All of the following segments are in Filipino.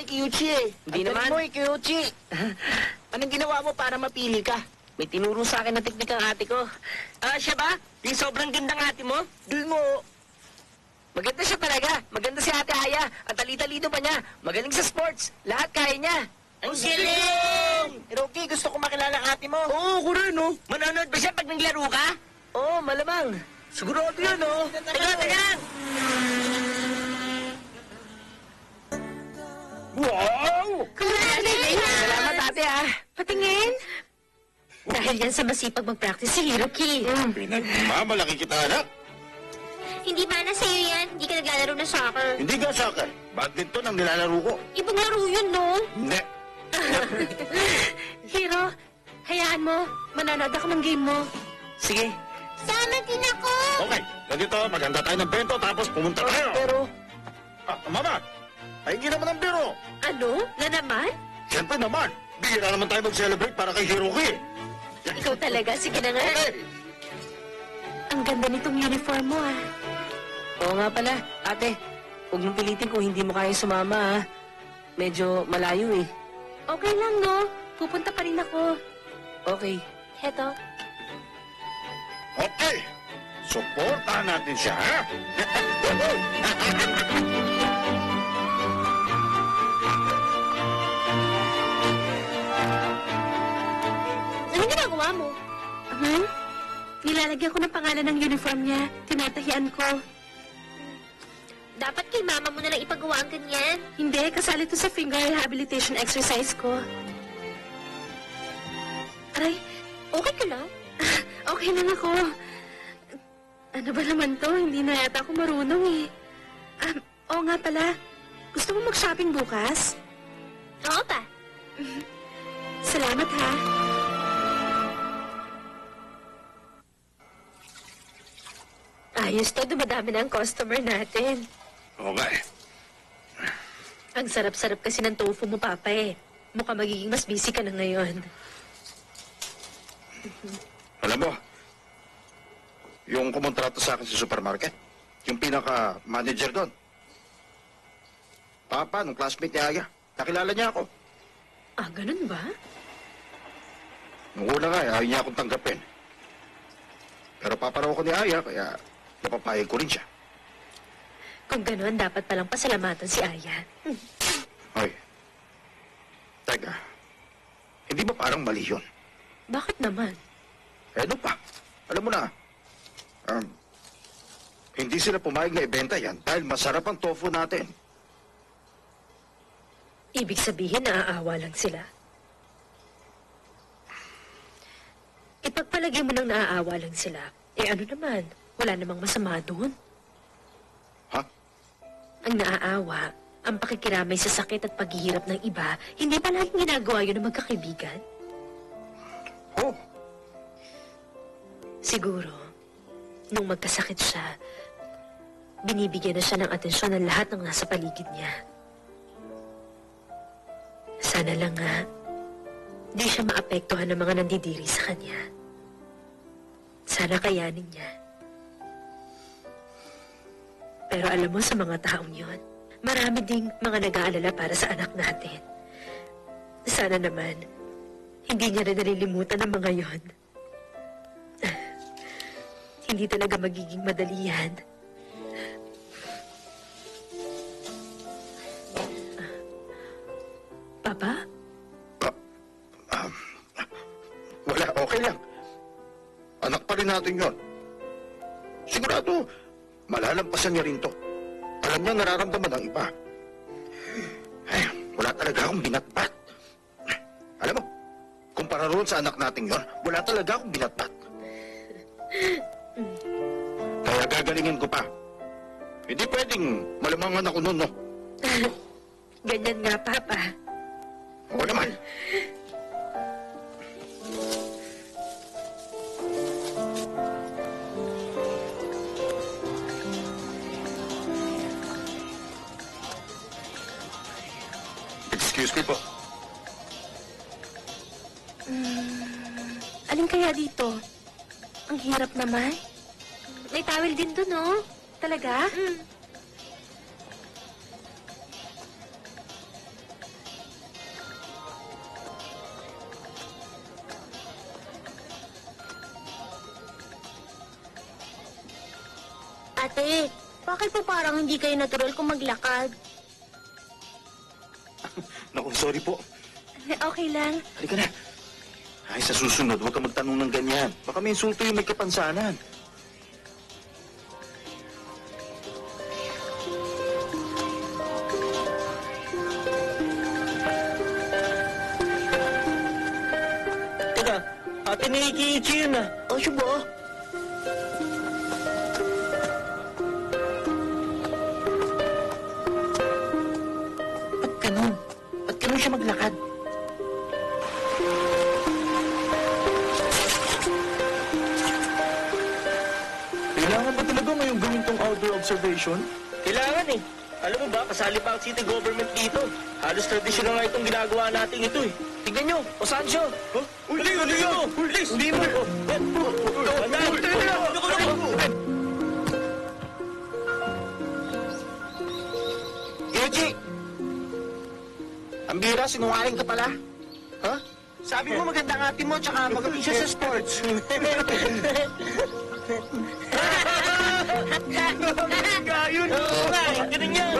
Kiyuchi eh. Hindi Ang galing naman. mo eh, Kiyuchi. Anong ginawa mo para mapili ka? May tinuro sa akin na teknik ang ate ko. Siya ba? Yung sobrang gandang ate mo? Di mo. Maganda siya talaga. Maganda si Ate Aya. Ang tali-talino pa niya. Magaling sa sports. Lahat kaya niya. Ang galing! Rocky, gusto ko makilala ang ate mo. Oo, ko rin, oh. Manonood ba siya pag naglaro ka? Oo, malamang. Sigurado yan, oh. Teka! Wow! Salamat, ate, ah. Patingin. Dahil yan sa masipag mag-practice si Hiroki. Pinagmamalaki kita, anak. Hindi ba na sa'yo yan? Hindi ka naglalaro ng soccer. Hindi ka soccer. Badminton ang nilalaro ko. Ibang laro yun, no? Hindi. Hiro, hayaan mo. Manonood ako ng game mo. Sige. Sama din ako! Okay, ganito, maganda tayo ng bento tapos pumunta tayo. Pero, Mama, ay hindi naman ang biro. Ano? Na naman? Siyempre naman, bihira naman tayo mag-celebrate para kay Hiroki. Ikaw talaga. Sige na nga. Okay. Ang ganda nitong uniform mo, ah. oo nga pala, ate. Huwag mong pilitin kung hindi mo kaya sumama, ah. Medyo malayo, eh. Okay lang, no? Pupunta pa rin ako. Okay. Heto. Okay, supportahan natin siya, ha? Anong ginagawa mo? Nilalagyan ko ng pangalan ng uniform niya. Tinatahian ko. Dapat kay mama mo na lang ipagawa ang ganyan. Hindi, kasali to sa finger rehabilitation exercise ko. Aray, okay ka lang? Okay lang ako. Ano ba naman to? Hindi na yata ako marunong eh. Oo nga pala. Gusto mo mag-shopping bukas? Oo pa. Salamat ha. Ayos to, dumadami na ang customer natin. Okay. Ang sarap-sarap kasi ng tofu mo, Papa eh. Mukhang magiging mas busy ka na ngayon. Alam mo, yung kumontrato sa akin sa supermarket, yung pinaka-manager doon. Papa, nung classmate ni Aya, nakilala niya ako. Ah, ganun ba? Nung una nga, ayaw niya akong tanggapin. Pero paparaw ko ni Aya, kaya napapayag ko rin siya. Kung ganun, dapat palang pasalamatan si Aya. Hoy, teka, hindi ba parang mali yun? Bakit naman? Eh, ano pa? Alam mo na, hindi sila pumayag na ibenta yan dahil masarap ang tofu natin. Ibig sabihin, naaawa lang sila. Ipagpalagay mo nang naaawa lang sila. Eh ano naman, wala namang masama doon. Ha? Ang naaawa, ang pakikiramay sa sakit at paghihirap ng iba, hindi pa laging ginagawa yun ng magkakaibigan? Oh, Siguro, nung magkasakit siya, binibigyan na siya ng atensyon ng lahat ng nasa paligid niya. Sana lang nga, di siya maapektuhan ng mga nandidiri sa kanya. Sana kayanin niya. Pero alam mo, sa mga taong yon, marami ding mga nag-aalala para sa anak natin. Sana naman, hindi niya rin nalilimutan ang mga yon. Hindi talaga magiging madali yan. Papa? wala, okay lang. Anak pa rin natin yun. Sigurado, malalampasan niya rin to. Alam niya nararamdaman ng iba. Ay, wala talaga akong binatbat. Alam mo, kumpara roon sa anak natin yon, wala talaga akong binatbat. Kaya gagalingin ko pa. Hindi pwedeng malamangan ako noon, no? Ganyan nga, Papa. Oo naman. Excuse me po. Alin kaya dito? Ang hirap naman. May towel din doon, no? Talaga? ate. Bakit po parang hindi kayo natural kung maglakad? Naku, sorry po. Okay lang. Halika na. Ay, sa susunod, huwag ka magtanong ng ganyan. Baka may insulto yung may kapansanan. Teka, ate ni Ichi yun ah. O, siya ba? Ba't ganun? Ba't ganun siya maglakad? Kailangan ba talaga ngayong gawin tong outdoor observation? Kailangan eh. Alam mo ba, kasali pa ang city government dito. Halos traditional nga itong ginagawa natin ito eh. Tignan nyo, o Sancho. Huh? Uli mo! Uli mo! Yoji! Ang bira, sinungaling ka pala. Ha? Sabi mo maganda ang ate mo, tsaka magaling siya sa sports. Yun! Oo nga, ganun yan.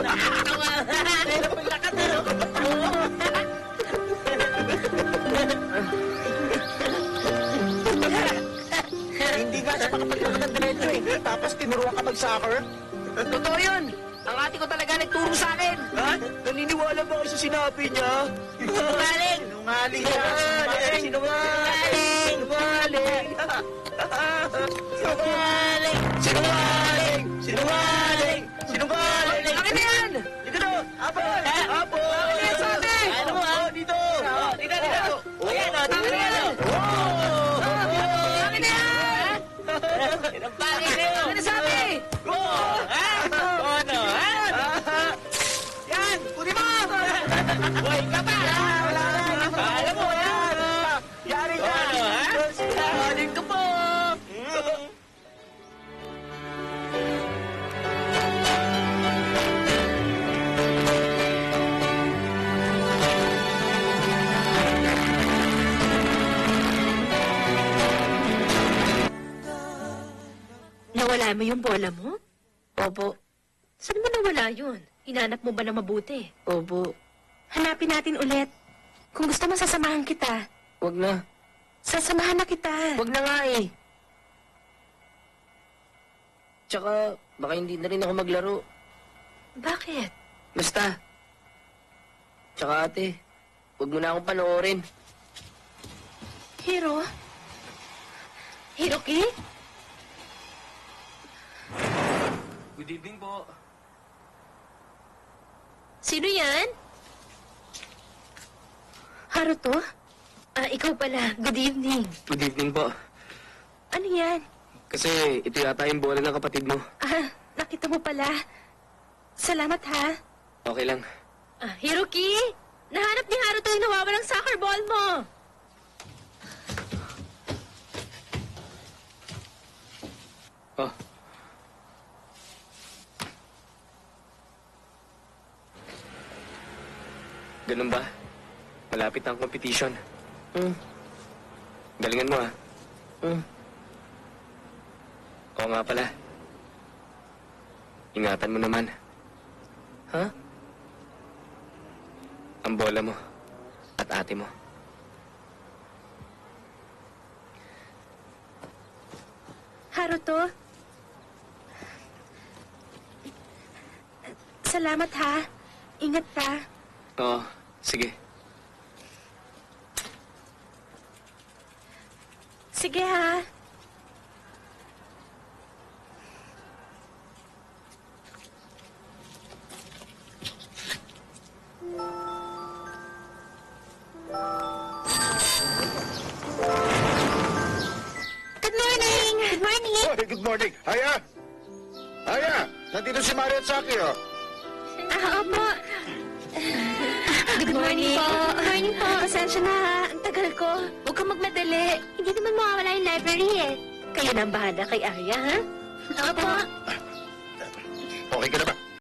Hindi nga siya makapaglakad ng diretso eh. Tapos tinuruan ka mag-soccer. Totoo yun! Ang ate ko talaga nagturo sa akin. Ha? Naniniwala ba kayo sa sinabi niya? Sinungaling! Sinungaling siya. Sinungaling. Sinungaling! Sinungaling! Sinungaling! Sinungaling! Sinungaling! Akin na yan! Dito na! Apol! Apol! Akin na yan sa atin! Ano mo ha? Dito! Dito! Ayan o! Tama na yan! Akin na yan! Pinampangin na yun! Akin na sa atin! Ano? Yan! Kunin mo! Buhay ka pa! Alam mo yan! Yari ka! Ano ha? Sinungaling ka po! Nawala mo yung bola mo? Opo. Saan mo nawala yun? Hinanap mo ba na mabuti? Opo. Hanapin natin ulit. Kung gusto mo, sasamahan kita. Wag na. Sasamahan na kita. Wag na nga eh. Tsaka, baka hindi na rin ako maglaro. Bakit? Basta. Tsaka ate, wag mo na akong panoorin. Hiro? Hiroki? Good evening po. Sino yan? Haruto? Ikaw pala. Good evening. Good evening po. Ano yan? Kasi ito yata yung bola ng kapatid mo. Nakita mo pala. Salamat ha. Okay lang. Hiroki? Nahanap ni Haruto yung nawawalang soccer ball mo. Oh. Ganun ba? Malapit ang competition. Galingan mo ah. Oo nga pala. Ingatan mo naman. Ha? Ang bola mo at ate mo. Haruto? Salamat ha. Ingat ka. Oo, sige. Sige ha. Good morning! Good morning! Oh, good morning. Haya! Haya! Nandito si Maria at Saki, oh. Opo. Good morning po. Good morning po. Pasensya na ha. Ang tagal ko. Huwag kang magmadali. Hindi naman mawawala yung library eh. Kayo na ang bahala kay Arya, ha? Opo. Okay ka na ba?